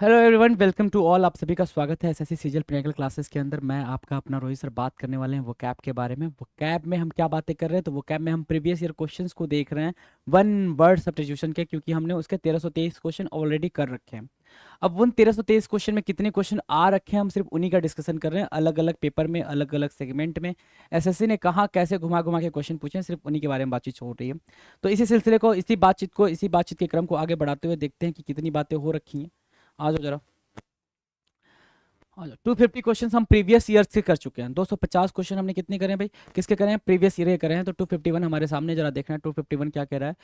Hello everyone, welcome to all. आप सभी का स्वागत है एसएससी सीजीएल प्रीलिमिनरी क्लासेस के अंदर। मैं आपका अपना रोहित सर बात करने वाले हैं वोकैब के बारे में। वोकैब में हम क्या बातें कर रहे हैं, तो वोकैब में हम प्रीवियस ईयर क्वेश्चंस को देख रहे हैं वन वर्ड सब्स्टिट्यूशन के, क्योंकि हमने उसके 1323 क्वेश्चन ऑलरेडी कर रखे हैं। अब उन 1323 क्वेश्चन में कितने क्वेश्चन आ रखे हैं, हम सिर्फ उन्हीं का डिस्कशन कर रहे हैं। अलग अलग पेपर में, अलग अलग सेगमेंट में एसएससी ने कहाँ कैसे घुमा घुमा के क्वेश्चन पूछे हैं, सिर्फ उन्हीं के बारे में बातचीत हो रही है। तो इसी सिलसिले को, इसी बातचीत के क्रम को आगे बढ़ाते हुए देखते हैं कि कितनी बातें हो रखी हैं। आ जाओ जरा। 250 क्वेश्चन हम प्रीवियस ईयर से कर चुके हैं। 250 क्वेश्चन हमने कितने करे हैं भाई, किसके करे हैं, प्रीवियस ईयर के करे हैं। तो 251 हमारे सामने जरा देखना है। 251 क्या कह रहा है?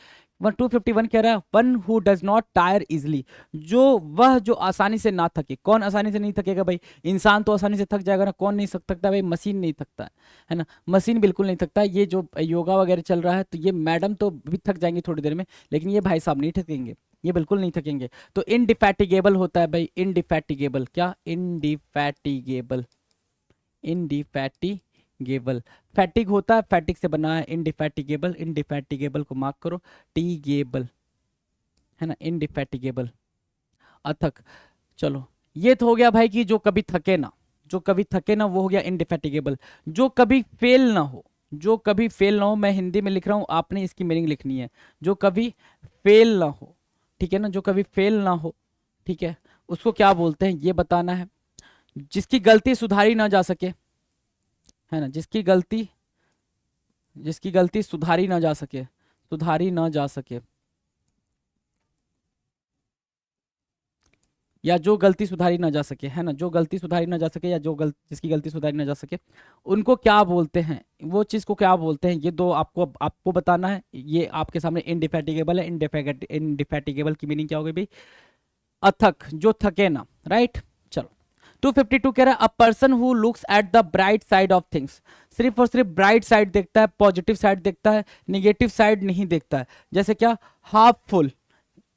251 कह रहा है one who does not tyre easily, जो आसानी से ना थके। कौन आसानी से नहीं थकेगा भाई? इंसान तो आसानी से थक जाएगा ना। कौन नहीं थकता भाई? मशीन नहीं थकता है ना। मशीन बिल्कुल नहीं थकता। ये जो योगा वगैरह चल रहा है, तो ये मैडम तो भी थक जाएंगी थोड़ी देर में, लेकिन ये भाई साहब नहीं थकेंगे, ये बिल्कुल नहीं थकेंगे। तो इनडिफैटिगेबल होता है भाई, इनडिफैटिगेबल। क्या? इनडिफैटिगेबल, इनडिफैटिगेबल। फैटिग होता है, फैटिग से बना है इनडिफैटिगेबल। इनडिफैटिगेबल को मार्क करो, टी गेबल, है ना, इनडिफैटिगेबल, अथक। चलो, ये तो हो गया भाई कि जो कभी थके ना, जो कभी थके ना वो हो गया इनडिफैटिगेबल। जो कभी फेल ना हो, जो कभी फेल ना हो, मैं हिंदी में लिख रहा हूं, आपने इसकी मीनिंग लिखनी है। जो कभी फेल ना हो, ठीक है ना, जो कभी फेल ना हो, ठीक है, उसको क्या बोलते हैं ये बताना है। जिसकी गलती सुधारी ना जा सके, है ना, जिसकी गलती सुधारी ना जा सके, सुधारी ना जा सके, या जो गलती सुधारी ना जा सके, है ना, जो गलती सुधारी ना जा सके, या जिसकी गलती सुधारी ना जा सके, उनको क्या बोलते हैं, वो चीज को क्या बोलते हैं, ये दो आपको आपको बताना है। ये आपके सामने इनडिफैटिगेबल है। इनडिफैटिगेबल की मीनिंग क्या होगी भाई? अथक, जो थके ना, राइट। चलो, 252 कह रहा है अ person who looks at the bright side of things. सिर्फ और सिर्फ ब्राइट साइड देखता है, पॉजिटिव साइड देखता है, निगेटिव साइड नहीं देखता है। जैसे क्या? Half full.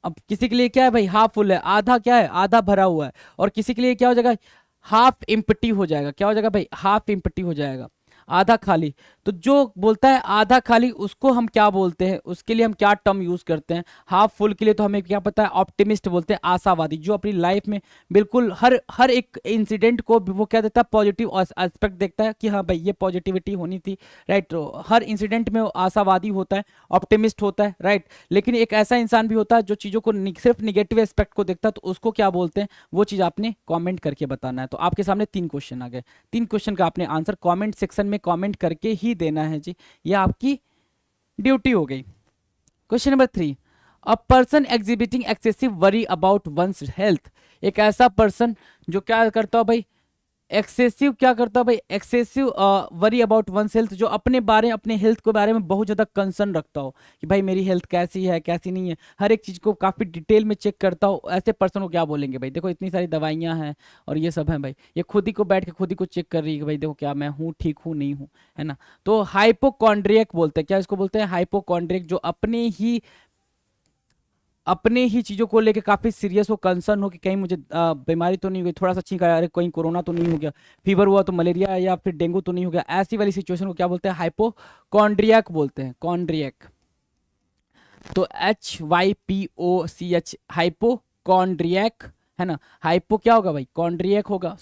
अब किसी के लिए क्या है भाई? हाफ फुल है, आधा क्या है? आधा भरा हुआ है। और किसी के लिए क्या हो जाएगा? हाफ इम्पटी हो जाएगा। क्या हो जाएगा भाई? हाफ इम्पटी हो जाएगा, आधा खाली। तो जो बोलता है आधा खाली, उसको हम क्या बोलते हैं? उसके लिए हम क्या टर्म यूज करते हैं? हाफ फुल के लिए तो हमें क्या पता है? ऑप्टिमिस्ट बोलते हैं, आशावादी। जो अपनी लाइफ में बिल्कुल हर हर एक इंसिडेंट को वो क्या देता है? पॉजिटिव एस्पेक्ट देखता है कि हाँ भाई ये पॉजिटिविटी होनी थी, राइट। तो हर इंसिडेंट में वो आशावादी होता है, ऑप्टिमिस्ट होता है, राइट। लेकिन एक ऐसा इंसान भी होता है जो चीज़ों को सिर्फ निगेटिव एस्पेक्ट को देखता है, तो उसको क्या बोलते हैं? वो चीज़ आपने कॉमेंट करके बताना है। तो आपके सामने 3 क्वेश्चन आ गए। 3 क्वेश्चन का आपने आंसर कमेंट सेक्शन में कमेंट करके ही देना है जी, ये आपकी ड्यूटी हो गई। Question number 3, a person exhibiting excessive worry about one's health. एक ऐसा पर्सन जो क्या करता हो भाई? एक्सेसिव क्या करता है भाई? Excessive worry about one health, जो अपने हेल्थ के बारे में बहुत ज्यादा कंसर्न रखता हो कि भाई मेरी हेल्थ कैसी है, कैसी नहीं है, हर एक चीज को काफी डिटेल में चेक करता हो। ऐसे पर्सन को क्या बोलेंगे भाई? देखो इतनी सारी दवाइयां हैं और ये सब है भाई, ये खुद ही को बैठ के खुद ही को चेक कर रही है कि भाई देखो क्या मैं हूँ, ठीक हूँ, नहीं हूँ, है ना। तो हाइपोकॉन्ड्रियक बोलते हैं। क्या इसको बोलते हैं? हाइपोकॉन्ड्रियक, जो अपने ही चीज़ों को लेके काफ़ी सीरियस हो, कंसर्न हो कि कहीं मुझे बीमारी तो नहीं हो गई, थोड़ा सा छींका, अरे कहीं कोरोना तो नहीं हो गया, फीवर हुआ तो मलेरिया या फिर डेंगू तो नहीं हो गया। ऐसी वाली सिचुएशन को क्या बोलते हैं? हाइपोकॉन्ड्रियक बोलते हैं, कॉन्ड्रियक। तो HYPOCH, हाइपोकॉन्ड्रियक, है ना। हाइपो क्या होगा भाई? कॉन्ड्रियक होगा,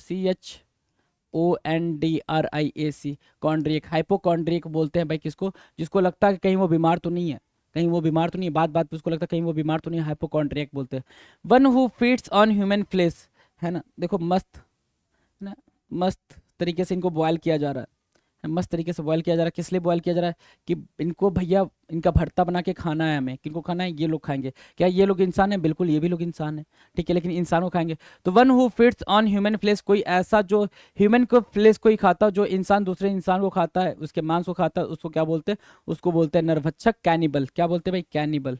CHONDRIAC, कॉन्ड्रियक। हाइपोकॉन्ड्रियक बोलते हैं भाई किसको? जिसको लगता है कि कहीं वो बीमार तो नहीं है, कहीं वो बीमार तो नहीं है, बात बात पे उसको लगता है कहीं वो बीमार तो नहीं है, हाइपोकॉन्ड्रियक बोलते हैं। One who feeds on human flesh, है ना। देखो मस्त, है ना, मस्त तरीके से इनको बॉयल किया जा रहा है, मस्त तरीके से बॉयल किया जा रहा है। किस लिए बॉयल किया जा रहा है? कि इनको भैया इनका भरता बना के खाना है हमें। किनको खाना है? ये लोग खाएंगे। क्या ये लोग इंसान है? बिल्कुल, ये भी लोग इंसान है, ठीक है, लेकिन इंसानों को खाएंगे। तो one who feeds on human flesh, कोई ऐसा जो ह्यूमन को फ्लेश कोई खाता हो, जो इंसान दूसरे इंसान को खाता है, उसके मांस को खाता है, उसको क्या बोलते हैं? उसको बोलते हैं नरभक्षक, कैनिबल। क्या बोलते हैं भाई? कैनिबल,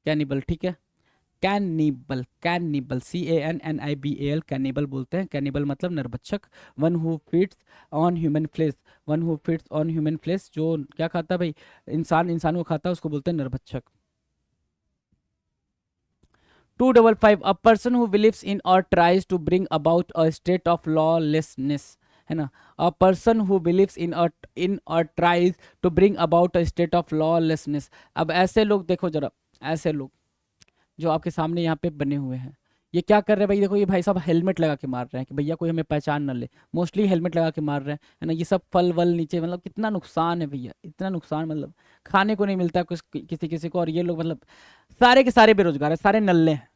कैनिबल, ठीक है। कैनिबल, कैनिबल, CANNIBAL, कैनिबल बोलते हैं। कैनिबल मतलब नरभक्षक। One who feeds on human flesh, one who feeds on human flesh, जो क्या खाता है भाई? इंसान को खाता है, उसको बोलते हैं नरभक्षक। 255, a person who believes in or tries to bring about a state of lawlessness, है ना। A person who believes in or tries to bring about a state of lawlessness. अब ऐसे लोग देखो जरा, ऐसे लोग जो आपके सामने यहाँ पे बने हुए हैं। ये क्या कर रहे हैं भाई, देखो ये भाई साहब हेलमेट लगा के मार रहे हैं कि भैया कोई हमें पहचान ना ले, मोस्टली हेलमेट लगा के मार रहे हैं, है ना। ये सब फल वल नीचे, मतलब कितना नुकसान है भैया, इतना नुकसान, मतलब खाने को नहीं मिलता है कुछ किसी किसी को। और ये लोग मतलब सारे के सारे बेरोजगार है, सारे नल्ले हैं,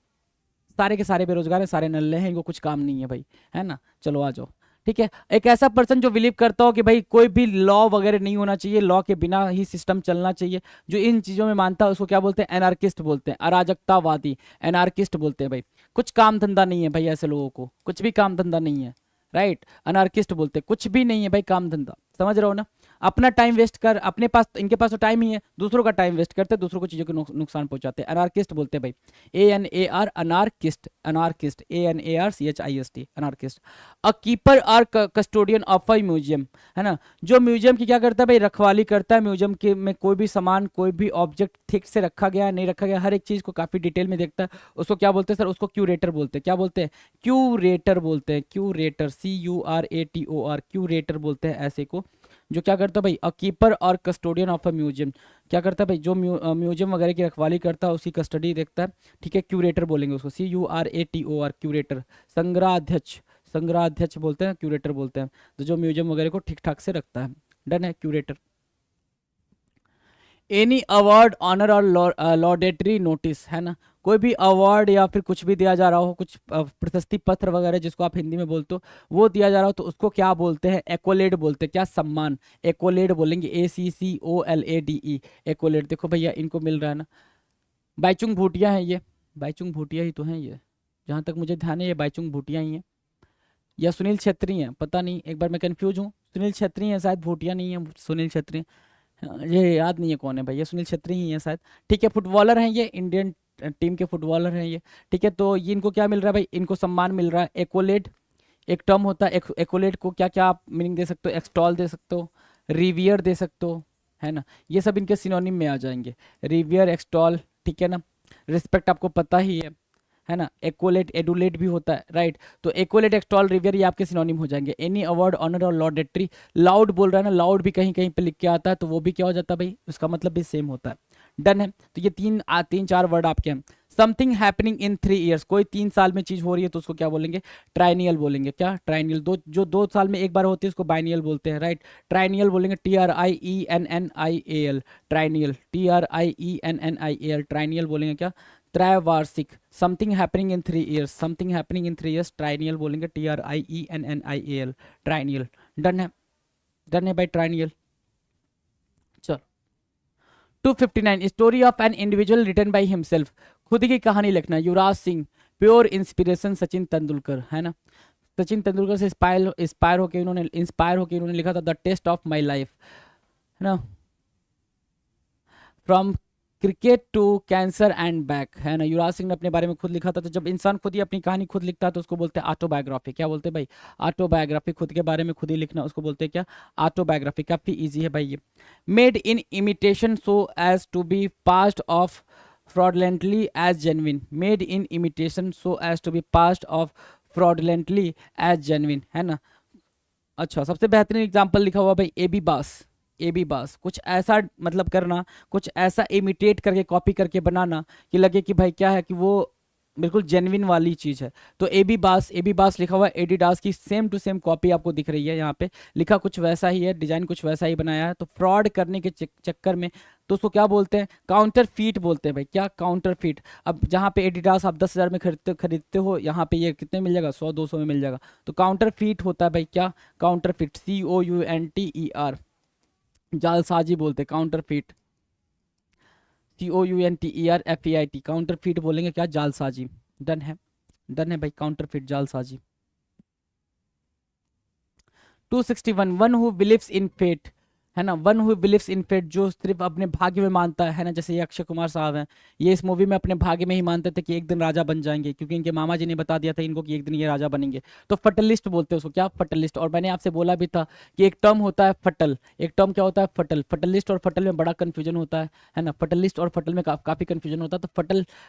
सारे के सारे बेरोजगार हैं, सारे नल्ले हैं, इनको कुछ काम नहीं है भाई, है ना। चलो आ जाओ, ठीक है। एक ऐसा पर्सन जो बिलीव करता हो कि भाई कोई भी लॉ वगैरह नहीं होना चाहिए, लॉ के बिना ही सिस्टम चलना चाहिए, जो इन चीजों में मानता है उसको क्या बोलते हैं, एनार्किस्ट बोलते हैं, अराजकतावादी, एनार्किस्ट बोलते हैं भाई। कुछ काम धंधा नहीं है भाई ऐसे लोगों को, कुछ भी काम धंधा नहीं है, राइट। अनार्किस्ट बोलते हैं, कुछ भी नहीं है भाई काम धंधा, समझ रहे हो ना। अपना टाइम वेस्ट कर, अपने पास, इनके पास तो टाइम ही है, दूसरों का टाइम वेस्ट करते हैं, दूसरों को चीजों को नुकसान पहुंचाते हैं। अनार्किस्ट बोलते हैं भाई, ANAR, anarchist, anarchist, ANARCHIST, anarchist. A keeper or custodian of a museum, है ना, जो म्यूजियम की क्या करता है भाई, रखवाली करता है। म्यूजियम के में कोई भी सामान, कोई भी ऑब्जेक्ट ठीक से रखा गया नहीं रखा गया, हर एक चीज को काफी डिटेल में देखता है, उसको क्या बोलते हैं सर, उसको क्यूरेटर बोलते हैं। क्या बोलते हैं, क्यूरेटर बोलते हैं, क्यूरेटर, CURATOR, क्यूरेटर बोलते हैं ऐसे को, जो क्या करता है भाई, अ कीपर और कस्टोडियन ऑफ अ म्यूजियम, क्या करता है भाई, जो म्यूजियम वगैरह की रखवाली करता है, उसकी कस्टडी देखता है, ठीक है। क्यूरेटर बोलेंगे उसको, CURATOR, क्यूरेटर। संग्रहाध्यक्ष, संग्रहाध्यक्ष बोलते हैं, क्यूरेटर बोलते हैं, तो जो म्यूजियम वगैरह को ठीक ठाक से रखता है, डन है, क्यूरेटर। एनी अवार्ड, ऑनर और लॉडेटरी नोटिस, है ना, कोई भी अवार्ड या फिर कुछ भी दिया जा रहा हो, कुछ प्रशस्ति पत्र वगैरह जिसको आप हिंदी में बोलते हो, वो दिया जा रहा हो, तो उसको क्या बोलते हैं, एकोलेड बोलते हैं। क्या, सम्मान, एकोलेड बोलेंगे, ACCOLADE, एकोलेड। देखो भैया इनको मिल रहा है ना, बाईचुंग भूटिया है ये, बाईचुंग भूटिया ही तो है ये, जहाँ तक मुझे ध्यान है ये बाईचुंग भूटिया ही है, या सुनील छेत्री हैं, पता नहीं, एक बार मैं कंफ्यूज हूँ, सुनील छेत्री हैं शायद, भूटिया नहीं है, सुनील छेत्री। हाँ, ये याद नहीं है कौन है भाई, ये सुनील छेत्री ही है शायद, ठीक है। फुटबॉलर हैं ये, इंडियन टीम के फुटबॉलर हैं ये, ठीक है। तो ये इनको क्या मिल रहा है भाई, इनको सम्मान मिल रहा है। एकोलेड एक टर्म होता है, एकोलेड को क्या क्या आप मीनिंग दे सकते हो, एक्सटॉल दे सकते हो, रिवियर दे सकते हो, है ना, ये सब इनके सिनोनिम में आ जाएंगे, रिवियर, एक्सटॉल, ठीक है ना। रिस्पेक्ट आपको पता ही है ना। एकोलेट, एडुलेट भी होता है, राइट। तो एकोलेट, एक्सटॉल, रिवियर ये आपके सिनोनिम हो जाएंगे। एनी अवार्ड, ऑनर और लॉडेटरी, लाउड बोल रहा है ना, लाउड भी कहीं कहीं पे लिख के आता है, तो वो भी क्या हो जाता है भाई, उसका मतलब भी सेम होता है, डन है। तो ये तीन चार वर्ड आपके हैं। समथिंग हैपनिंग इन 3 years, कोई 3 साल में चीज हो रही है तो उसको क्या बोलेंगे, ट्राइनियल बोलेंगे। क्या, ट्राइनियल, जो 2 साल में एक बार होती है उसको बाइनियल बोलते हैं, राइट। ट्राइनियल बोलेंगे, TRIENNIAL, ट्राइनियल, TRIENNIAL, ट्राइनियल बोलेंगे क्या, त्रैवार्षिक। Something happening in 3 years, something happening in 3 years, triennial बोलेंगे, TRIENNIAL, ट्राइनियल, डन है, डन है भाई, ट्राइनियल। चलो, 259, story of an individual written by himself, खुद की कहानी लिखना, युवराज सिंह। प्योर इंस्पिरेशन, सचिन तेंदुलकर, है ना, सचिन तेंदुलकर से इंस्पायर होकर उन्होंने लिखा था the test of my life, है ना। From cricket to cancer and back, है ना, युवराज सिंह ने अपने बारे में खुद लिखा था। तो जब इंसान खुद ही अपनी कहानी खुद लिखता है तो उसको बोलते हैं ऑटोबायोग्राफी। क्या बोलते हैं भाई, ऑटोबायोग्राफी, खुद के बारे में खुद ही लिखना, उसको बोलते हैं क्या, ऑटोबायोग्राफी। काफी इजी है भाई ये। Made in imitation so as to be passed off fraudulently as genuine, made in imitation so as to be passed off fraudulently as genuine, है ना। अच्छा, सबसे बेहतरीन एग्जांपल लिखा हुआ भाई, AB बास, AB बास, कुछ ऐसा मतलब करना, कुछ ऐसा इमिटेट करके, कॉपी करके बनाना कि लगे कि भाई क्या है, कि वो बिल्कुल जेन्युइन वाली चीज है। तो AB बास लिखा हुआ है, एडिडास की सेम टू सेम कॉपी आपको दिख रही है यहाँ पे, लिखा कुछ वैसा ही है, डिजाइन कुछ वैसा ही बनाया है। तो फ्रॉड करने के चक्कर में तो उसको क्या बोलते हैं, काउंटर फीट बोलते हैं भाई। क्या, काउंटर फीट। अब जहाँ पे एडिडास आप 10,000 में खरीदते हो, यहाँ पे ये कितने मिल जाएगा, 100-200 में मिल जाएगा। तो काउंटर फीट होता है भाई, क्या, काउंटर फीट, COUNTER, जालसाजी बोलते हैं, counter feet, COUNTERFEIT, counter feet बोलेंगे क्या, जालसाजी, डन है, डन है भाई, काउंटर फीट, जालसाजी। 261, one who believes in fate, है ना, one who believes in fate, जो सिर्फ अपने भाग्य में मानता है ना। जैसे ये अक्षय कुमार साहब हैं, ये इस मूवी में अपने भाग्य में ही मानते थे कि एक दिन राजा बन जाएंगे, क्योंकि इनके मामा जी ने बता दिया था इनको कि एक दिन ये राजा बनेंगे। तो फटलिस्ट बोलते हैं उसको, क्या, फटलिस्ट। और मैंने आपसे बोला भी था कि एक टर्म होता है फटल, एक टर्म क्या होता है, फटल। फटलिस्ट और फटल में बड़ा कंफ्यूजन होता है ना, फटलिस्ट और फटल में काफी कंफ्यूजन होता है। तो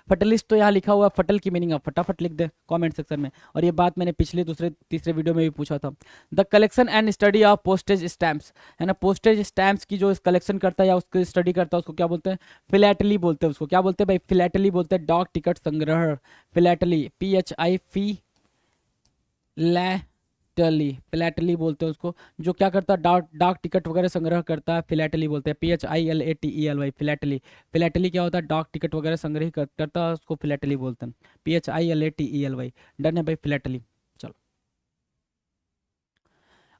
फटलिस्ट तो यहाँ लिखा हुआ है, फटल की मीनिंग आप फटाफट लिख दे कॉमेंट सेक्शन में। और ये बात मैंने पिछले दूसरे तीसरे वीडियो में भी पूछा था। The collection and study of postage stamps, है ना, पोस्टेज पोस्टेज स्टैम्प्स की जो कलेक्शन करता है या उसकी स्टडी करता है उसको क्या बोलते हैं? फिलेटली बोलते हैं। उसको क्या बोलते हैं भाई? फिलेटली बोलते हैं। डाक टिकट संग्रह, फिलेटली, फिलेटली बोलते हैं उसको। जो क्या करता है? डाक डाक टिकट वगैरह संग्रह करता है, फिलेटली बोलते हैं। PHILATELY, philately. फिलेटली क्या होता है? डाक टिकट वगैरह संग्रह करता है, उसको फिलेटली बोलते हैं। PHILATELY। डन है भाई, फिलेटली। चलो।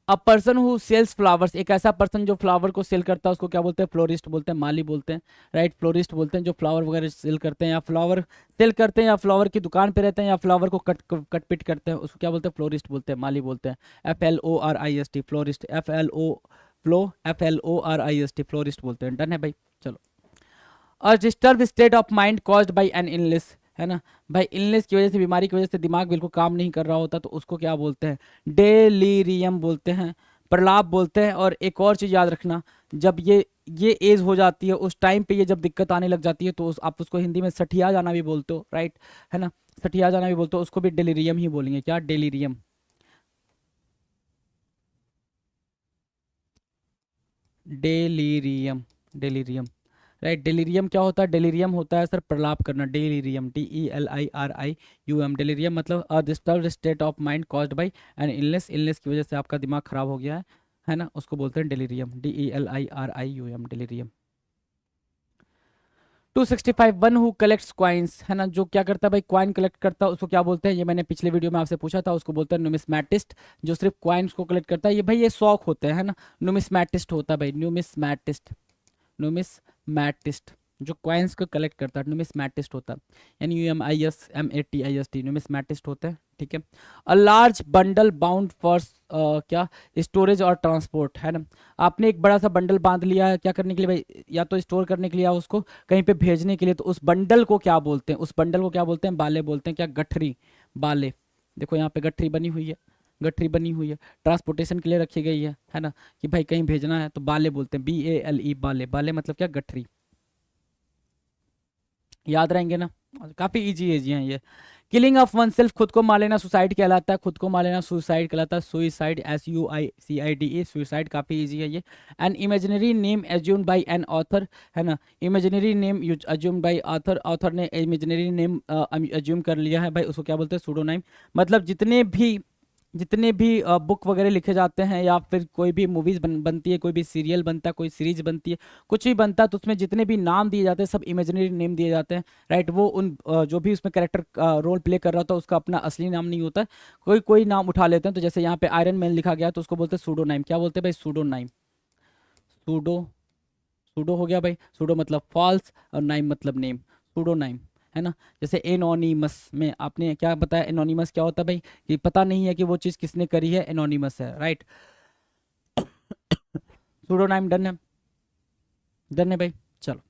A person who sells flowers, एक ऐसा पर्सन जो फ्लावर को सेल करता है उसको क्या बोलते हैं? फ्लोरिस्ट बोलते हैं, माली बोलते हैं। राइट, फ्लोरिस्ट बोलते हैं जो फ्लावर वगैरह सेल करते हैं, या फ्लावर सेल करते हैं, या फ्लावर की दुकान पे रहते हैं, या फ्लावर को कट पिट करते हैं, उसको क्या बोलते हैं? फ्लोरिस्ट बोलते हैं, माली बोलते हैं। FLORIST, florist. FLORIST, फ्लोरिस्ट बोलते हैं। डन है भाई, चलो। और disturb state of mind caused by an illness, है ना भाई? इलनेस की वजह से, बीमारी की वजह से दिमाग बिल्कुल काम नहीं कर रहा होता, तो उसको क्या बोलते हैं? डेलीरियम बोलते हैं, प्रलाप बोलते हैं। और एक और चीज़ याद रखना, जब ये एज हो जाती है, उस टाइम पे ये जब दिक्कत आने लग जाती है, तो आप उसको हिंदी में सठिया जाना भी बोलते हो, राइट, है ना? सठिया जाना भी बोलते हो, उसको भी डेलीरियम ही बोलेंगे। क्या? Delirium. Delirium, delirium. Right, delirium क्या होता है? डेलीरियम होता है सर प्रलाप करना। डेलीरियम, DELIRIUM, डेलीरियम मतलब a disturbed state of mind caused by an illness, illness की वजह से आपका दिमाग खराब हो गया है ना? उसको बोलते हैं delirium, DELIRIUM, delirium. 265, one who collects coins, है ना? जो क्या करता है भाई? क्वाइन कलेक्ट करता है, उसको क्या बोलते हैं? ये मैंने पिछले वीडियो में आपसे पूछा था, उसको बोलते हैं न्यूमिस्मैटिस्ट। जो सिर्फ क्वाइंस को कलेक्ट करता है, ये भाई ये शौक होते हैं, है ना? न्यूमिस्मैटिस्ट होता है भाई, न्यूमिस्मैटिस्ट। न्यूमिस्मैटिस्ट जो कॉइन्स को कलेक्ट करता है, न्यूमिस्मैटिस्ट होता है। NUMISMATIST, न्यूमिस्मैटिस्ट होते हैं, ठीक है। A large bundle bound for क्या? स्टोरेज और ट्रांसपोर्ट, है ना? आपने एक बड़ा सा बंडल बांध लिया है, क्या करने के लिए भाई? या तो स्टोर करने के लिए, या उसको कहीं पे भेजने के लिए। तो उस बंडल को क्या बोलते हैं? उस बंडल को क्या बोलते हैं? बाले बोलते हैं। क्या? गठरी, बाले। देखो यहाँ पे गठरी बनी हुई है, गठरी बनी हुई है, ट्रांसपोर्टेशन के लिए रखी गई है ना? कि भाई कहीं भेजना है तो बाले बोलते हैं, BALE, बाले। बाले मतलब क्या? गठरी। याद रहेंगे ना? काफी इजी इजी हैं ये। किलिंग ऑफ वन सेल्फ, खुद को मार लेना सुसाइड कहलाता है। खुद को मार लेना सुसाइड कहलाता है। सुइसाइड, SUICIDE, सुइसाइड, काफी इजी है ये। An imaginary name assumed by an author, है ना? Imaginary name assumed by author, author ने इमेजिनरी नेम एज्यूम कर लिया है भाई, उसको क्या बोलते हैं? सूडोनाइम। मतलब जितने भी बुक वगैरह लिखे जाते हैं, या फिर कोई भी मूवीज बनती है, कोई भी सीरियल बनता है, कोई सीरीज बनती है, कुछ भी बनता है, तो उसमें जितने भी नाम दिए जाते हैं सब इमेजिनरी नेम दिए जाते हैं। राइट, वो उन जो भी उसमें कैरेक्टर रोल प्ले कर रहा होता है उसका अपना असली नाम नहीं होता है, कोई कोई नाम उठा लेते हैं। तो जैसे यहाँ पे आयरन मैन लिखा गया तो उसको बोलते हैं सूडोनाइम। क्या बोलते हैं भाई? सूडोनाइम। सूडो, सूडो हो गया भाई। सूडो मतलब फॉल्स, और नाइम मतलब नेम, सूडोनाइम, है ना? जैसे एनोनिमस में आपने क्या बताया? एनोनिमस क्या होता है भाई? कि पता नहीं है कि वो चीज़ किसने करी है, एनोनिमस है, राइट। सूडोनाइम। डन है, डन है भाई, चलो।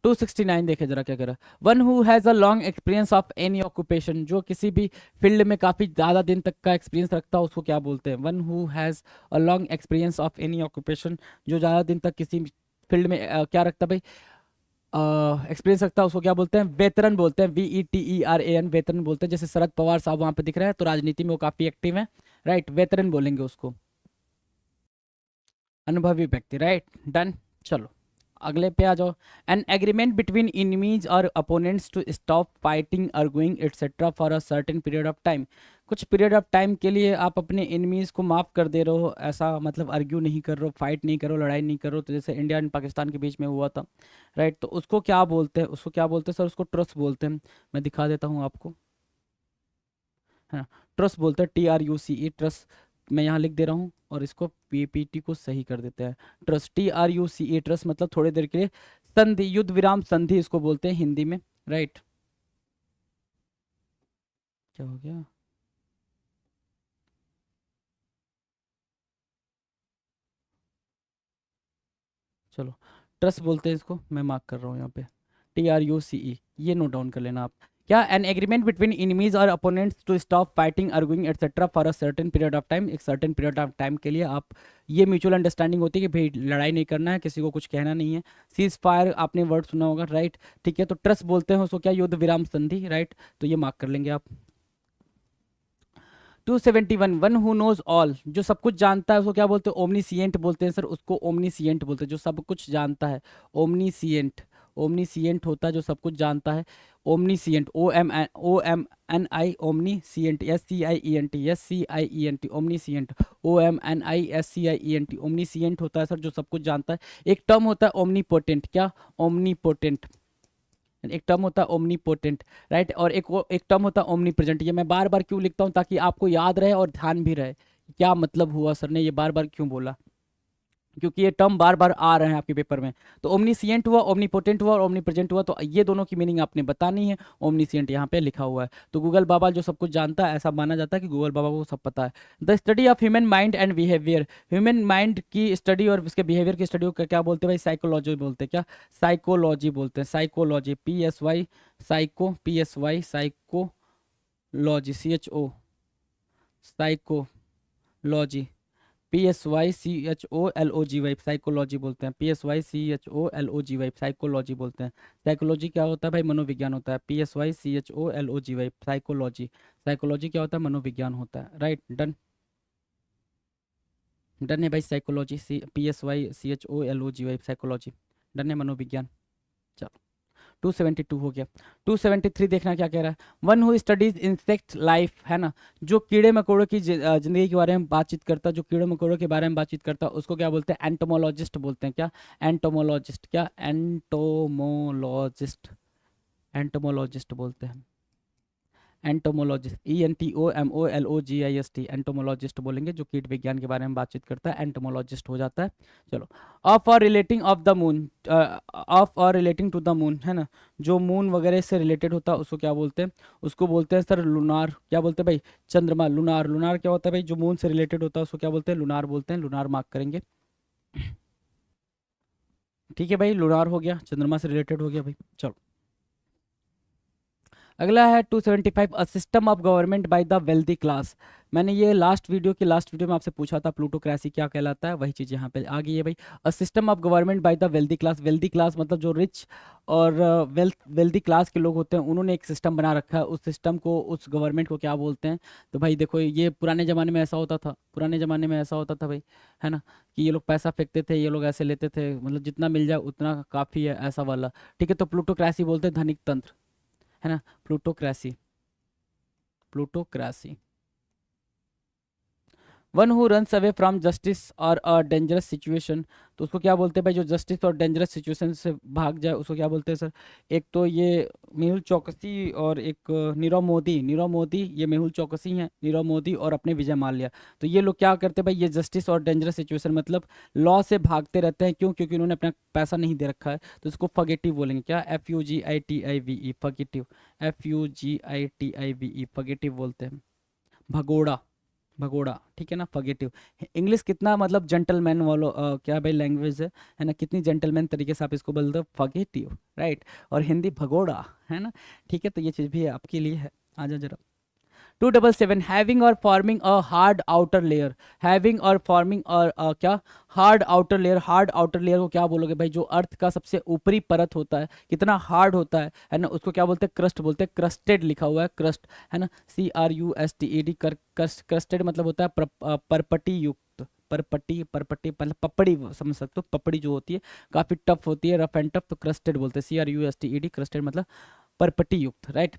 269 देखे जरा क्या करा। One who has a long experience of any occupation, जो किसी भी फील्ड में काफ़ी ज़्यादा दिन तक का एक्सपीरियंस रखता है, उसको क्या बोलते हैं? One who has a long experience of any occupation, जो ज़्यादा दिन तक किसी फील्ड में क्या रखता है भाई? एक्सपीरियंस रखता है, उसको क्या बोलते हैं? वेतरन बोलते हैं। VETERAN, वेतरन बोलते हैं। जैसे शरद पवार साहब वहाँ पे दिख रहे हैं, तो राजनीति में वो काफ़ी एक्टिव है, राइट। वेतरन बोलेंगे उसको, अनुभवी व्यक्ति, राइट। डन, चलो अगले पे आ जाओ। एन एग्रीमेंट बिटवीन इनमीज और opponents to stop fighting, arguing etcetera for a certain period of time, कुछ पीरियड ऑफ टाइम के लिए आप अपने इनमीज को माफ कर दे रहे हो, ऐसा मतलब आर्ग्यू नहीं कर रहे हो, फाइट नहीं करो, लड़ाई नहीं करो। तो जैसे इंडिया एंड पाकिस्तान के बीच में हुआ था, राइट, तो उसको क्या बोलते हैं? उसको क्या बोलते हैं सर? उसको ट्रस्ट बोलते हैं। मैं दिखा देता हूँ आपको, है ना? ट्रस्ट बोलते हैं, TRUCE, ट्रस्ट। मैं यहाँ लिख दे रहा हूँ, और इसको PPT को सही कर देते हैं। ट्रस्ट, TRUCE, ट्रस्ट मतलब थोड़ी देर के लिए संधि, युद्ध विराम संधि इसको बोलते हैं हिंदी में, राइट। क्या हो गया? चलो, ट्रस्ट बोलते हैं इसको, मैं मार्क कर रहा हूँ यहाँ पे, TRUCE, ये नोट डाउन कर लेना आप। क्या? एन एग्रीमेंट बिटवीन इनमीज और opponents to stop fighting, arguing etcetera for a certain period of time, एक सर्टेन पीरियड ऑफ टाइम के लिए आप, ये म्यूचुअल अंडरस्टैंडिंग होती है कि भाई लड़ाई नहीं करना है, किसी को कुछ कहना नहीं है। सीज फायर आपने वर्ड सुना होगा, राइट, ठीक है। तो ट्रस्ट बोलते हैं उसको क्या? युद्ध विराम संधि, राइट। तो ये मार्क कर लेंगे आप। 271 वन हु नोज ऑल, जो सब कुछ जानता है उसको क्या बोलते हैं? ओमनीसिएंट बोलते हैं सर, उसको ओमनीसिएंट बोलते हैं, जो सब कुछ जानता है। ओमनीसिएंट, ओमनीसिएंट होता है जो सब कुछ जानता है। Omniscient, O M N I, omniscient, SCIENT, omniscient, OMNISCIENT, omniscient होता है सर जो सब कुछ जानता है। एक टर्म होता है ओमनीपोटेंट, क्या? ओमनीपोटेंट, एक टर्म होता है ओमनीपोटेंट, राइट। और एक टर्म होता है ओमनी प्रेजेंट। ये मैं बार बार क्यों लिखता हूँ? ताकि आपको याद रहे और ध्यान भी रहे क्या मतलब हुआ, सर ने ये बार बार क्यों बोला, क्योंकि ये टर्म बार बार आ रहे हैं आपके पेपर में। तो ओमनीसिएंट हुआ, ओमनीपोटेंट हुआ और ओमनीप्रेजेंट हुआ, तो ये दोनों की मीनिंग आपने बतानी है। ओमनीसिएंट यहाँ पे लिखा हुआ है। तो गूगल बाबा जो सब कुछ जानता है, ऐसा माना जाता है कि गूगल बाबा को सब पता है। The study of human mind and behaviour, human mind की स्टडी और उसके बिहेवियर की स्टडी को क्या बोलते हैं भाई? साइकोलॉजी बोलते हैं। क्या? साइकोलॉजी बोलते हैं। Psychology, PSY, psycho, PSY, psychology, CHO, psychology, PSYCHOLOGY, psychology बोलते हैं। PSYCHOLOGY, साइकोलॉजी बोलते हैं। साइकोलॉजी क्या होता है भाई? मनोविज्ञान होता है। PSYCHOLOGY, psychology. साइकोलॉजी क्या होता है? मनोविज्ञान होता है, राइट। डन, डन है भाई। साइकोलॉजी, PSYCHOLOGY, साइकोलॉजी, डन है, मनोविज्ञान। चलो 272 हो गया। 273 देखना क्या कह रहा है। One who studies insect life, है ना, जो कीड़े मकोड़ों की जिंदगी के बारे में बातचीत करता है, जो कीड़े मकोड़ों के बारे में बातचीत करता है, उसको क्या बोलते हैं? एंटोमोलॉजिस्ट बोलते हैं। क्या? एंटोमोलॉजिस्ट, क्या? एंटोमोलॉजिस्ट, एंटोमोलॉजिस्ट बोलते हैं। एंटोमोलॉजिस्ट, ENTOMOLOGIST, एंटोमोलॉजिस्ट बोलेंगे जो कीट विज्ञान के बारे में बातचीत करता है, एंटोमोलॉजिस्ट हो जाता है। चलो, ऑफ और relating of the moon, of और रिलेटिंग टू द मून, है ना, जो मून वगैरह से रिलेटेड होता है उसको क्या बोलते हैं? उसको बोलते हैं सर लूनार। क्या बोलते हैं भाई? चंद्रमा, लूनार। लूनार क्या होता है भाई? जो मून से रिलेटेड होता है उसको क्या बोलते हैं? लूनार बोलते हैं। लूनार मार्क करेंगे। ठीक है भाई, लूनार हो गया, चंद्रमा से रिलेटेड हो गया भाई। चलो, अगला है 275, a system of government by the wealthy class. मैंने ये लास्ट वीडियो में आपसे पूछा था प्लूटोक्रेसी क्या कहलाता है, वही चीज़ यहाँ पे आ गई है भाई। A system of government by the wealthy class, wealthy class मतलब जो रिच और वेल्दी क्लास के लोग होते हैं, उन्होंने एक सिस्टम बना रखा है। उस सिस्टम को, उस गवर्नमेंट को क्या बोलते हैं? तो भाई देखो, ये पुराने ज़माने में ऐसा होता था, पुराने ज़माने में ऐसा होता था भाई, है ना, कि ये लोग पैसा फेंकते थे, ये लोग ऐसे लेते थे, मतलब जितना मिल जाए उतना काफ़ी है, ऐसा वाला। ठीक है, तो प्लूटोक्रेसी बोलते हैं धनिक तंत्र, है ना, plutocracy, plutocracy. One who runs away from justice और अ डेंजरस सिचुएशन, तो उसको क्या बोलते हैं भाई? जो जस्टिस और डेंजरस सिचुएशन से भाग जाए उसको क्या बोलते हैं सर? एक तो ये मेहुल चौकसी और एक नीरव मोदी। नीरव मोदी, ये मेहुल चौकसी हैं, नीरव मोदी और अपने विजय माल्या। तो ये लोग क्या करते हैं भाई? ये जस्टिस और डेंजरस सिचुएशन मतलब लॉ से भागते रहते हैं। क्यों? क्योंकि उन्होंने अपना पैसा नहीं दे रखा है। तो इसको फगेटिव बोलेंगे। क्या? FUGITIVE, फगेटिव, FUGITIVE, फगेटिव बोलते हैं। भगोड़ा, भगोड़ा, ठीक है ना, फगेटिव। इंग्लिश कितना मतलब जेंटलमैन वालो क्या भाई लैंग्वेज है ना, कितनी जेंटलमैन तरीके से आप इसको बोलते हो, फगेटिव, राइट। और हिंदी भगोड़ा, है ना, ठीक है। तो ये चीज़ भी आपके लिए है। आ जाओ जरा। 277, हैविंग और forming a hard outer layer, having और फॉर्मिंग और क्या? Hard outer layer. Hard outer layer को क्या बोलोगे भाई? जो अर्थ का सबसे ऊपरी परत होता है, कितना हार्ड होता है ना, उसको क्या बोलते हैं? क्रस्ट बोलते हैं। क्रस्टेड लिखा हुआ है, क्रस्ट, है ना, CRUSTED, क्रस्टेड मतलब होता है परपटी युक्त, परपटी, परपटी मतलब पपड़ी समझ सकते हो, पपड़ी जो होती है काफ़ी टफ होती है, रफ एंड टफ, तो क्रस्टेड बोलते हैं। CRUSTED, क्रस्टेड मतलब परपटी युक्त, right.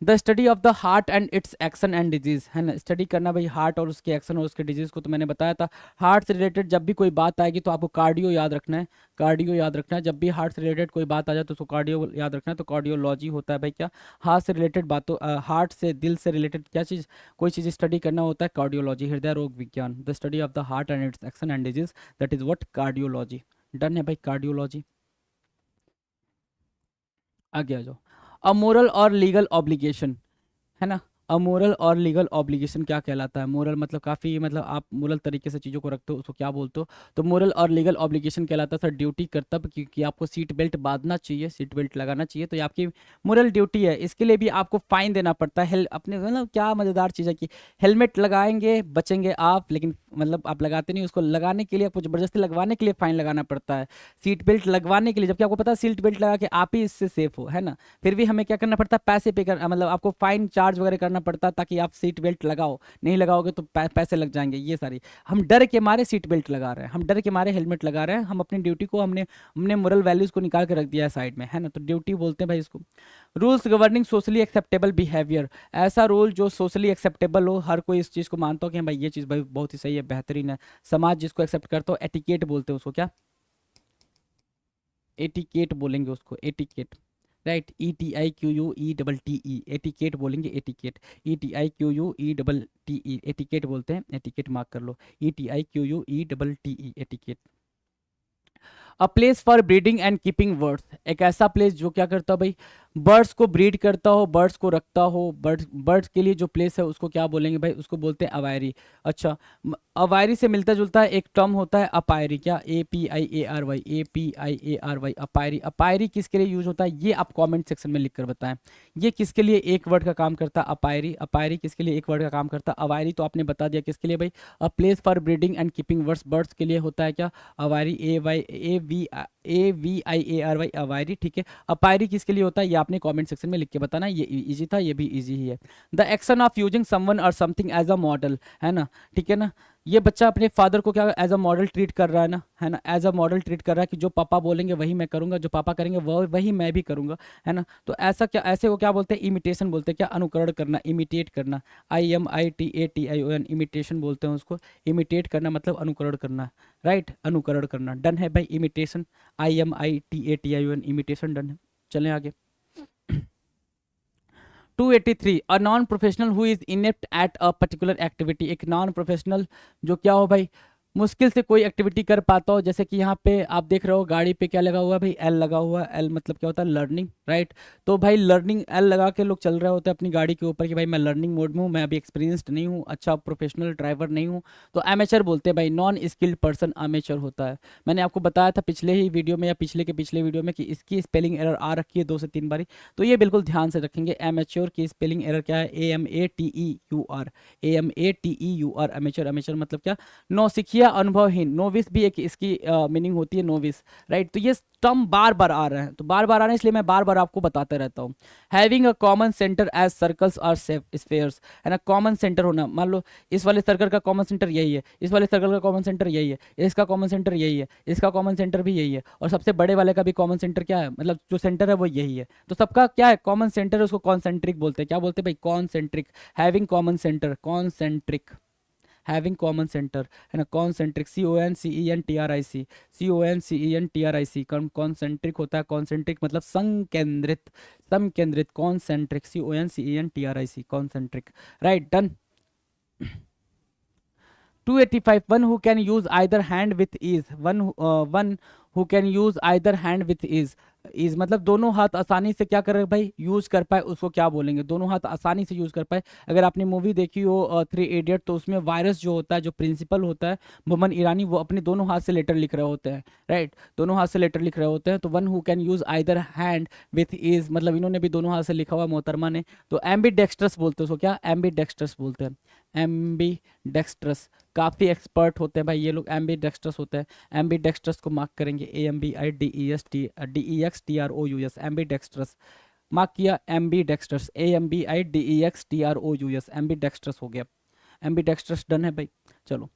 The study of the heart and it's action and disease, है ना, स्टडी करना भाई हार्ट और उसके एक्शन और उसके डिजीज को। तो मैंने बताया था, हार्ट से रिलेटेड जब भी कोई बात आएगी तो आपको कार्डियो याद रखना है, कार्डियो याद रखना है। जब भी हार्ट से रिलेटेड कोई बात आ जाए तो उसको कार्डियो याद रखना है। तो कार्डियोलॉजी होता है भाई क्या? हार्ट से रिलेटेड बातों, हार्ट से, दिल से रिलेटेड क्या चीज़, कोई चीज़ स्टडी करना होता है, कार्डियोलॉजी। हृदय रोग विज्ञान, the study of the heart and it's action and disease, that is what? Cardiology. Done है भाई, कार्डियोलॉजी। आगे आ जाओ। अमोरल और लीगल ऑब्लिगेशन, है ना, अमोरल और लीगल ऑब्लिगेशन क्या कहलाता है? मोरल मतलब काफ़ी, मतलब आप मोरल तरीके से चीज़ों को रखते हो, उसको क्या बोलते हो? तो मोरल और लीगल ऑब्लिगेशन कहलाता है सर ड्यूटी, कर्तव्य, क्योंकि आपको सीट बेल्ट बांधना चाहिए, सीट बेल्ट लगाना चाहिए, तो ये आपकी मोरल ड्यूटी है। इसके लिए भी आपको फाइन देना पड़ता है। अपने मतलब क्या मज़ेदार चीज़ है कि हेलमेट लगाएंगे बचेंगे आप, लेकिन मतलब आप लगाते नहीं, उसको लगाने के लिए आपको ज़बरदस्ती लगवाने के लिए फ़ाइन लगाना पड़ता है। सीट बेल्ट लगवाने के लिए, जबकि आपको पता है सीट बेल्ट लगा के आप ही इससे सेफ हो, है ना, फिर भी हमें क्या करना पड़ता है? पैसे पे कर, मतलब आपको फाइन चार्ज वगैरह करना करना पड़ता है ताकि आप सीट बेल्ट लगाओ, नहीं लगाओगे तो पैसे लग जाएंगे। ये सारी हम डर के मारे सीट बेल्ट लगा रहे हैं, हम डर के मारे हेलमेट लगा रहे हैं, हम अपनी ड्यूटी को हमने हमने मोरल वैल्यूज को निकाल के रख दिया है साइड में, है ना। तो ड्यूटी बोलते हैं भाई इसको। Rules governing socially acceptable behaviour, ऐसा रूल जो सोशली एक्सेप्टेबल हो, हर कोई इस चीज़ को मानता हो कि हाँ भाई ये चीज़ भाई बहुत ही सही है, बेहतरीन है, समाज जिसको एक्सेप्ट करता हो। एटिकेट बोलते हैं उसको, क्या एटिकेट बोलेंगे उसको, एटिकेट, राइट। ETIQUE एटिकेट बोलेंगे, एटिकेट, ETIQUE एटिकेट बोलते हैं, एटिकेट मार्क कर लो, ETIQUE etiquette. A place for breeding and keeping birds, एक ऐसा प्लेस जो क्या करता है भाई, बर्ड्स को ब्रीड करता हो, बर्ड्स को रखता हो। बर्ड्स बर्ड्स के लिए जो प्लेस है उसको क्या बोलेंगे भाई, उसको बोलते हैं अवायरी। अच्छा, अवायरी से मिलता जुलता है एक टर्म होता है अपायरी, क्या APIARY, APIARY, अपायरी। अपायरी किसके लिए यूज होता है ये आप कमेंट सेक्शन में लिख कर बताएं, ये किसके लिए एक वर्ड का काम करता है अपायरी, अपायरी किसके लिए एक वर्ड का काम करता है। अवायरी तो आपने बता दिया किसके लिए भाई, a place for breeding and keeping birds, birds के लिए होता है क्या अवायरी, AVIARY अवायरी, ठीक है। अपायरी किसके लिए होता है ये आपने कमेंट सेक्शन में लिख के बताना, ये इजी था, ये भी इजी ही है। The action of using someone और समथिंग एज अ मॉडल, है ना, ठीक है ना। ये बच्चा अपने फादर को क्या एज अ मॉडल ट्रीट कर रहा है ना, है ना, एज अ मॉडल ट्रीट कर रहा है कि जो पापा बोलेंगे वही मैं करूंगा, जो पापा करेंगे वही मैं भी करूंगा, है ना। तो ऐसा क्या, ऐसे को क्या बोलते हैं, इमिटेशन बोलते हैं, क्या अनुकरण करना, इमिटेट करना, IMITATION, इमिटेशन बोलते हैं उसको। इमिटेट करना मतलब अनुकरण करना, राइट, अनुकरण करना। डन है भाई इमिटेशन, IMITATION, इमिटेशन डन है। चलें आगे। 283, a non professional who is inept at a particular activity, एक नॉन प्रोफेशनल जो क्या हो भाई, मुश्किल से कोई एक्टिविटी कर पाता हो। जैसे कि यहाँ पे आप देख रहे हो गाड़ी पे क्या लगा हुआ है भाई, L लगा हुआ है। L मतलब क्या होता है, लर्निंग, राइट। तो भाई लर्निंग L लगा के लोग चल रहे होते हैं अपनी गाड़ी के ऊपर कि भाई मैं लर्निंग मोड में हूँ, मैं अभी एक्सपीरियंस्ड नहीं हूँ, अच्छा प्रोफेशनल ड्राइवर नहीं हूँ। तो एमेचर बोलते हैं भाई, नॉन स्किल्ड पर्सन अमेचर होता है। मैंने आपको बताया था पिछले ही वीडियो में या पिछले के पिछले वीडियो में कि इसकी स्पेलिंग एरर आ रखी है 2 से 3 बारी, तो ये बिल्कुल ध्यान से रखेंगे। एमेच्योर की स्पेलिंग एरर क्या है, AMATEUR, AMATEUR अमेचर। अमेचर मतलब क्या, नौसिखिया, अनुभवहीन। नोविस भी एक इसकी मीनिंग होती है, नोविस, राइट। तो ये टर्म बार बार आ रहे हैं, तो बार बार आ रहे हैं इसलिए मैं बार बार आपको बताते रहता हूँ। Having a common centre as circles और स्फेयर्स, है ना, कॉमन सेंटर होना। मान लो इस वाले सर्कल का कॉमन सेंटर यही है, इस वाले सर्कल का कॉमन सेंटर यही है, इसका कॉमन सेंटर यही है, इसका कॉमन सेंटर भी यही है, और सबसे बड़े वाले का भी कॉमन सेंटर क्या है, मतलब जो सेंटर है वो यही है। तो सबका क्या है, कॉमन सेंटर है, उसको कॉन्सेंट्रिक बोलते हैं। क्या बोलते हैं भाई, concentric. Having common centre, concentric, having common centre, है ना, कॉन्सेंट्रिक, CONCENTRIC, CONCENTRIC, कॉन्सेंट्रिक होता है। कॉन्सेंट्रिक मतलब संकेंद्रित, समकेंद्रित, concentric, CONCENTRIC, concentric, right, done. 285, one who can use either hand with ease, one who can use either hand with ease, is मतलब दोनों हाथ आसानी से क्या करे भाई, यूज कर पाए, उसको क्या बोलेंगे, दोनों हाथ आसानी से यूज कर पाए। अगर आपने मूवी देखी हो 3 इडियट, तो उसमें वायरस जो होता है, जो प्रिंसिपल होता है बोमन ईरानी, वो अपने दोनों हाथ से लेटर लिख रहे होते हैं, राइट, दोनों हाथ से लेटर लिख रहे होते हैं। तो one who can use either hand with is मतलब इन्होंने भी दोनों हाथ से लिखा हुआ मोहतरमा ने। तो एम्बी डेक्स्ट्रस बोलते हैं उसको, क्या एम्बी डेक्स्ट्रस बोलते हैं, एम्बी डेक्स्ट्रस। काफ़ी एक्सपर्ट होते हैं भाई ये लोग, एम्बी डेक्स्ट्रस होते हैं। एम्बी डेक्स्ट्रस को मार्क करेंगे, AMBIDEXTROUS, एम्बी डेक्स्ट्रस मार्क किया। Aamby dextrous, AMBIDEXTROUS, Aamby dextrous हो गया, एम्बी डेक्स्ट्रस डन है भाई। चलो,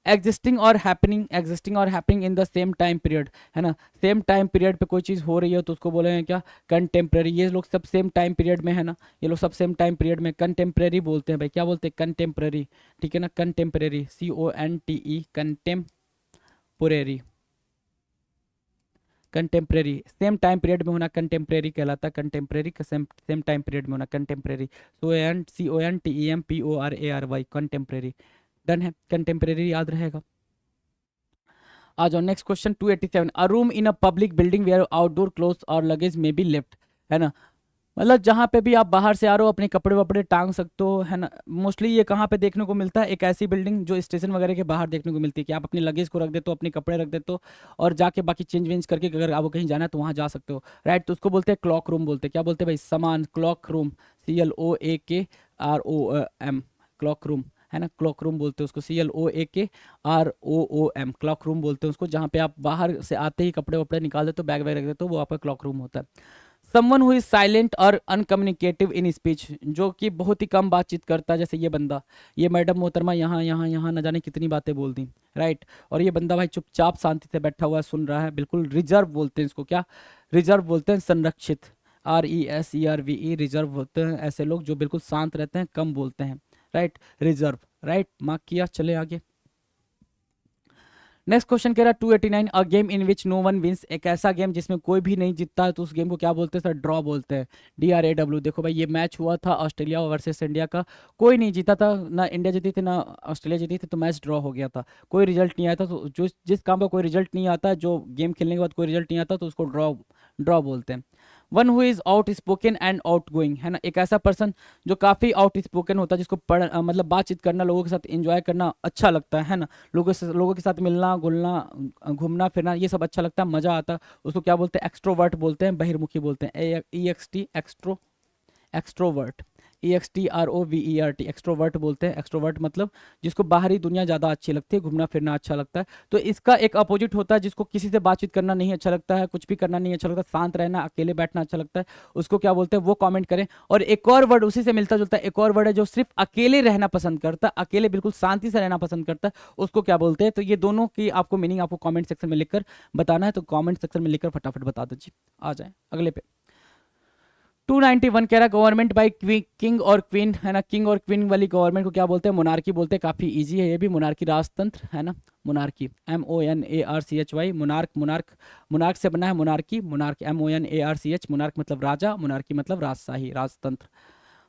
एग्जिस्टिंग और हैपनिंग, एग्जिस्टिंग और happening in the same time period, है ना, सेम टाइम पीरियड पे कोई चीज़ हो रही है तो उसको बोलेंगे क्या, कंटेम्प्रेरी। ये लोग सब सेम टाइम पीरियड में है ना, ये लोग सब सेम टाइम पीरियड में कंटेम्प्रेरी बोलते हैं भाई। क्या बोलते हैं, कंटेम्प्रेरी, ठीक है ना, contemporary, CONTE, contemporary, contemporary, same time period में होना कंटेम्प्रेरी कहलाता है। कंटेम्प्रेरी का सेम सेम टाइम पीरियड में होना कंटेम्प्रेरी, CONTEMPORARY, कंटेम्प्रेरी, डन है, कंटेम्प्रेरी याद रहेगा। आ जाओ next question 287, a room in a public building where outdoor clothes और लगेज में बी लेफ्ट, है ना, मतलब जहाँ पे भी आप बाहर से आ रहे हो अपने कपड़े वपड़े टांग सकते हो, है ना। मोस्टली ये कहाँ पे देखने को मिलता है, एक ऐसी बिल्डिंग जो स्टेशन वगैरह के बाहर देखने को मिलती है कि आप अपने लगेज को रख देते हो, अपने कपड़े रख देते हो, और जाके बाकी चेंज वेंज करके अगर आपको कहीं जाना है तो वहाँ जा सकते हो, राइट। तो उसको बोलते हैं क्लॉक रूम बोलते हैं। क्या बोलते हैं भाई, सामान, clock room, CLOAKROM, clock room, है ना, क्लॉक रूम बोलते हैं उसको, CLOAKROOM, क्लॉक रूम बोलते हैं उसको। जहाँ पे आप बाहर से आते ही कपड़े वपड़े निकाल देते हो, बैग वैग रख देते हो, वो आपका क्लॉक रूम होता है। समवन हु इज साइलेंट और अनकम्युनिकेटिव इन स्पीच, जो कि बहुत ही कम बातचीत करता है, जैसे ये बंदा, ये मैडम मोहतरमा यहाँ यहाँ यहाँ न जाने कितनी बातें बोल दी, राइट। और ये बंदा भाई चुपचाप शांति से बैठा हुआ है, सुन रहा है, बिल्कुल रिजर्व बोलते हैं इसको, क्या रिजर्व बोलते हैं, संरक्षित, RESERVE, रिजर्व होते हैं ऐसे लोग जो बिल्कुल शांत रहते हैं, कम बोलते हैं, राइट, रिजर्व, राइट, मार्क किया। चले आगे। नेक्स्ट क्वेश्चन कह रहा है 289, a game in which no one wins, एक ऐसा गेम जिसमें कोई भी नहीं जीतता है तो उस गेम को क्या बोलते हैं सर? ड्रॉ बोलते हैं, DRAW। देखो भाई ये मैच हुआ था ऑस्ट्रेलिया वर्सेस इंडिया का, कोई नहीं जीता था, ना इंडिया जीती थी ना ऑस्ट्रेलिया जीती थी, तो मैच ड्रॉ हो गया था, कोई रिजल्ट नहीं आया था। तो जो जिस काम का कोई रिजल्ट नहीं आता, जो गेम खेलने के बाद कोई रिजल्ट नहीं आता, तो उसको ड्रॉ ड्रॉ बोलते हैं। One who is out spoken and out going, है ना, एक ऐसा पर्सन जो काफ़ी आउट स्पोकन होता है, जिसको मतलब बातचीत करना, लोगों के साथ एंजॉय करना अच्छा लगता है ना, लोगों के साथ मिलना घुलना घूमना फिरना ये सब अच्छा लगता है, मज़ा आता है, उसको क्या बोलते हैं? एक्सट्रोवर्ट बोलते हैं, बहिर्मुखी बोलते हैं, EXT, एक्सट्रोवर्ट, EXTROVERT, एक्सट्रोवर्ट बोलते हैं। एक्सट्रोवर्ट मतलब जिसको बाहरी दुनिया ज़्यादा अच्छी लगती है, घूमना फिरना अच्छा लगता है। तो इसका एक अपोजिट होता है जिसको किसी से बातचीत करना नहीं अच्छा लगता है, कुछ भी करना नहीं अच्छा लगता, शांत रहना, अकेले बैठना अच्छा लगता है, उसको क्या बोलते हैं? वो कमेंट करें। और एक और वर्ड उसी से मिलता जुलता है, एक और वर्ड है जो सिर्फ अकेले रहना पसंद करता है, अकेले बिल्कुल शांति से रहना पसंद करता है, उसको क्या बोलते हैं? तो ये दोनों की आपको मीनिंग आपको कॉमेंट सेक्शन में लिखकर बताना है, तो कॉमेंट सेक्शन में लिखकर फटाफट बता दीजिए। आ जाए अगले पे। 291 कह रहा है गवर्नमेंट बाई किंग और क्वीन, है ना, किंग और क्वीन वाली गवर्नमेंट को क्या बोलते हैं? मोनार्की बोलते हैं। काफ़ी इजी है ये भी, मोनार्की राजतंत्र, है ना, मोनार्की, MONARCHY, मोनार्क, मोनार्क से बना है मोनार्की, मोनार्क MONARCH, मोनार्क मतलब राजा, मोनार्की मतलब राजशाही, राजतंत्र।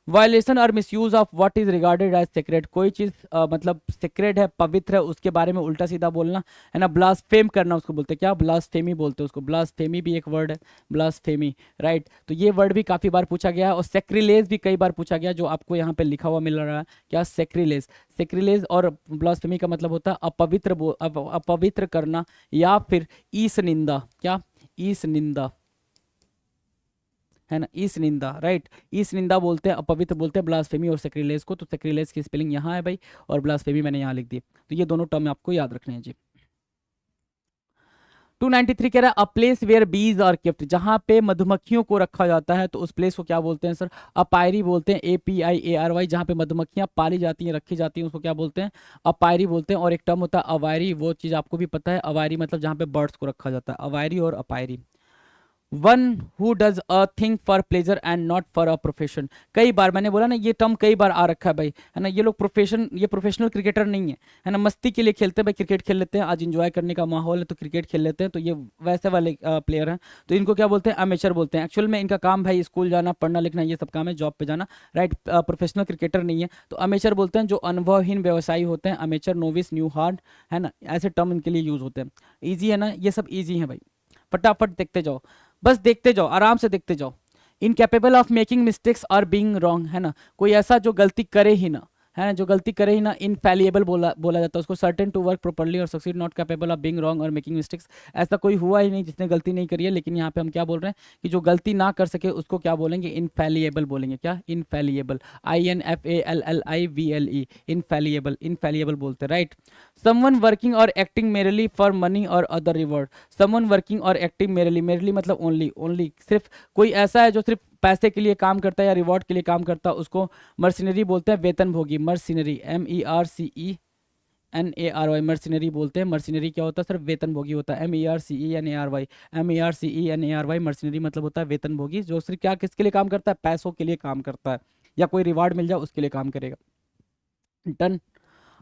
वायलेशन और misuse of what is regarded as sacred, कोई चीज़ मतलब सेक्रेड है, पवित्र है, उसके बारे में उल्टा सीधा बोलना, है ना, ब्लास्फेम करना, उसको बोलते हैं क्या? ब्लास्फेमी बोलते हैं उसको, ब्लास्फेमी भी एक वर्ड है, ब्लास्फेमी, राइट। तो ये वर्ड भी काफ़ी बार पूछा गया है, और सेक्रिलेज भी कई बार पूछा गया, जो आपको यहाँ पे लिखा हुआ मिल रहा है, क्या? सेक्रिलेज। सेक्रिलेज और ब्लास्फेमी का मतलब होता है अपवित्र अपवित्र करना, या फिर ईश निंदा, क्या? ईश निंदा, है ना, ईश निंदा, राइट, ईश निंदा बोलते हैं, अपवित्र बोलते हैं ब्लास्फेमी और सेक्रिलेज को। तो सेक्रिलेज की स्पेलिंग यहाँ है भाई, और ब्लास्फेमी मैंने यहाँ लिख दी। तो ये दोनों टर्म आपको याद रखने हैं जी। 293 कह रहा है a place where bees are kept, जहाँ पे मधुमक्खियों को रखा जाता है, तो उस प्लेस को क्या बोलते हैं सर? अपायरी बोलते हैं, APIARY, जहाँ पे मधुमक्खियाँ पाली जाती हैं, रखी जाती हैं, उसको क्या बोलते हैं? अपायरी बोलते हैं। और एक टर्म होता है अवायरी, वो चीज़ आपको भी पता है, अवायरी मतलब जहाँ पे बर्ड्स को रखा जाता है, अवायरी और अपायरी। One who does a thing for pleasure and not for a profession, कई बार मैंने बोला ना, ये टर्म कई बार आ रखा है भाई, है ना, ये लोग ये प्रोफेशनल क्रिकेटर नहीं है ना, मस्ती के लिए खेलते हैं भाई, क्रिकेट खेल लेते हैं, आज इंजॉय करने का माहौल है तो क्रिकेट खेल लेते हैं, तो ये वैसे वाले प्लेयर हैं। तो इनको क्या बोलते हैं? अमेचर बोलते हैं। एक्चुअल में इनका काम भाई स्कूल जाना, पढ़ना लिखना, ये सब काम है, जॉब पे जाना, राइट, प्रोफेशनल क्रिकेटर नहीं है। तो अमेचर बोलते हैं जो अनुभवहीन व्यवसायी होते हैं, अमेचर, नोविस, न्यू हार्ड, है ना, ऐसे टर्म इनके लिए यूज होते हैं। ईजी है ना, ये सब ईजी है भाई, फटाफट देखते जाओ, बस देखते जाओ, आराम से देखते जाओ। इनकेपेबल ऑफ मेकिंग मिस्टेक्स और बीइंग रॉन्ग, है ना, कोई ऐसा जो गलती करे ही ना, है ना, जो गलती करे ही ना, इनफैलिएबल बोला जाता है उसको। सर्टेन टू वर्क प्रॉपर्ली और succeed, not capable of being wrong और मेकिंग मिस्टेक्स, ऐसा कोई हुआ ही नहीं जिसने गलती नहीं करी है, लेकिन यहाँ पे हम क्या बोल रहे हैं कि जो गलती ना कर सके उसको क्या बोलेंगे? इनफैलिएबल बोलेंगे, क्या? इनफैलिएबल, INFALLIVLE, इनफैलिएबल, इनफैलिएबल बोलते हैं, राइट। समवन वर्किंग और एक्टिंग मेरली फॉर मनी और अदर रिवॉर्ड, समवन वर्किंग और एक्टिंग मेरली, मेरली मतलब ओनली, ओनली सिर्फ, कोई ऐसा है जो सिर्फ पैसे के लिए काम करता है या रिवॉर्ड के लिए काम करता है, उसको मर्सिनरी बोलते हैं, वेतनभोगी, मर्सिनरी, MERCENARY, मर्सिनरी बोलते हैं। मर्सिनरी क्या होता है? सिर्फ वेतनभोगी होता है, MERCENARY, मर्सिनरी मतलब होता है वेतनभोगी, जो सिर्फ क्या किसके लिए काम करता है? पैसों के लिए काम करता है, या कोई रिवार्ड मिल जाए उसके लिए काम करेगा। डन।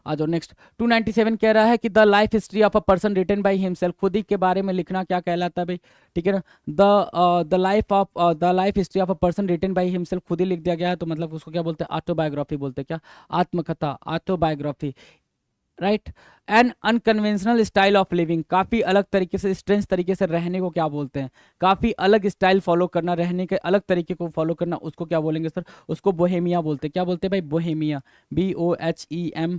आ जाओ नेक्स्ट। 297 कह रहा है कि the life history of a person written by himself, खुद ही के बारे में लिखना क्या कहलाता है भाई? ठीक है ना, the life history of a person written by himself, खुद ही लिख दिया गया है, तो मतलब उसको क्या बोलते हैं? ऑटोबायोग्राफी बोलते हैं, क्या? आत्मकथा, autobiography, right. An unconventional style of living, काफ़ी अलग तरीके से, स्ट्रेंज तरीके से रहने को क्या बोलते हैं? काफ़ी अलग स्टाइल फॉलो करना, रहने के अलग तरीके को फॉलो करना, उसको क्या बोलेंगे सर? उसको बोहेमिया बोलते हैं। क्या बोलते हैं भाई? बोहेमिया, BOHEMIAN,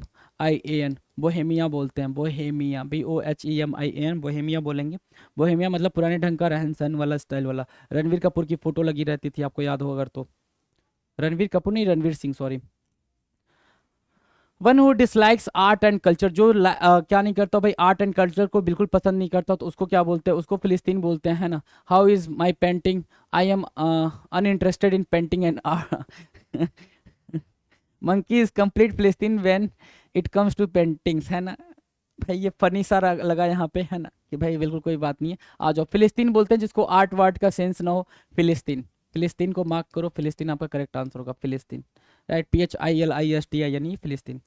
बोहेमिया बोलते हैं, बोहेमिया, BOHEMIAN, बोहेमिया बोलेंगे। बोहेमिया मतलब पुराने ढंग का रहन सहन वाला, स्टाइल वाला। रणवीर कपूर की फोटो लगी रहती थी, आपको याद हो अगर तो, रणवीर कपूर नहीं, Ranveer Singh, sorry. One who dislikes art and culture, जो क्या नहीं करता भाई, आर्ट एंड कल्चर को बिल्कुल पसंद नहीं करता, तो उसको क्या बोलते हैं, उसको फिलिस्तीन बोलते हैं, है ना। How is my painting, I am uninterested in painting and art. Monkey is complete philistine when it comes to paintings, है ना। भाई ये फनी सा लगा यहाँ पे, है ना, कि भाई बिल्कुल कोई बात नहीं है। आ जाओ, फिलिस्तीन बोलते हैं जिसको आर्ट वार्ट का सेंस ना हो, फिलिस्तीन। फिलिस्तीन को मार्क करो, फिलिस्तीन आपका करेक्ट आंसर होगा, फिलिस्तीन। राइट, PHILISTI यानी फिलिस्तीन।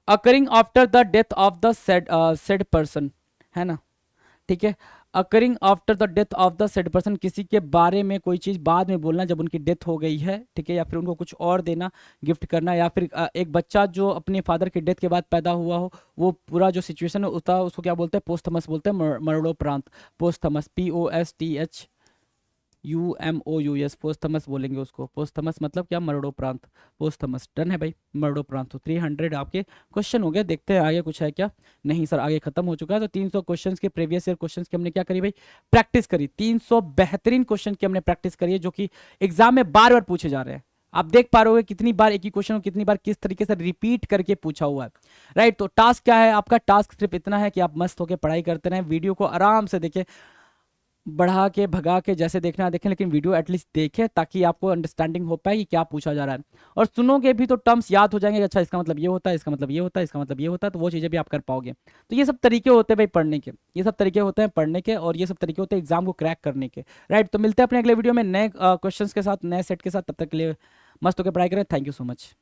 Occurring after the death of the said person, है ना, ठीक है। Occurring after the death of the said person, किसी के बारे में कोई चीज़ बाद में बोलना जब उनकी डेथ हो गई है, ठीक है, या फिर उनको कुछ और देना, गिफ्ट करना, या फिर एक बच्चा जो अपने फादर की डेथ के बाद पैदा हुआ हो, वो पूरा जो सिचुएशन होता है उसको क्या बोलते हैं, पोस्थमस बोलते हैं, मरणोपरांत, पोस्थमस, POSTHUMOUS, पोस्थमस बोलेंगे उसको। पोस्थमस मतलब क्या, मरणोपरांत, पोस्थमस। डन है भाई, मरणोपरांत। तो 300 आपके क्वेश्चन हो गए। देखते हैं आगे कुछ है क्या। नहीं सर, आगे खत्म हो चुका है। तो 300 क्वेश्चंस के, प्रीवियस ईयर क्वेश्चंस की हमने क्या करी भाई, प्रैक्टिस करी। 300 बेहतरीन क्वेश्चन की हमने प्रैक्टिस करी है, जो कि एग्जाम में बार बार पूछे जा रहे हैं। आप देख पा रहे हो कितनी बार एक ही क्वेश्चन, कितनी बार किस तरीके से रिपीट करके पूछा हुआ है। राइट, तो टास्क क्या है आपका, टास्क सिर्फ इतना है कि आप मस्त होकर पढ़ाई करते रहें, वीडियो को आराम से देखें, बढ़ा के भगा के जैसे देखना है देखें, लेकिन वीडियो एटलीस्ट देखें, ताकि आपको अंडरस्टैंडिंग हो पाए कि क्या पूछा जा रहा है। और सुनोगे भी तो टर्म्स याद हो जाएंगे, अच्छा इसका मतलब ये होता है, इसका मतलब ये होता है, इसका मतलब ये होता है, तो वो चीज़ें भी आप कर पाओगे। तो ये सब तरीके होते हैं भाई पढ़ने के, ये सब तरीके होते हैं पढ़ने के, और ये सब तरीके होते हैं एग्जाम को क्रैक करने के। राइट, तो मिलते हैं अपने अगले वीडियो में नए क्वेश्चन के साथ, नए सेट के साथ। तब तक के लिए मस्त होकर पढ़ाई करें। Thank you so much.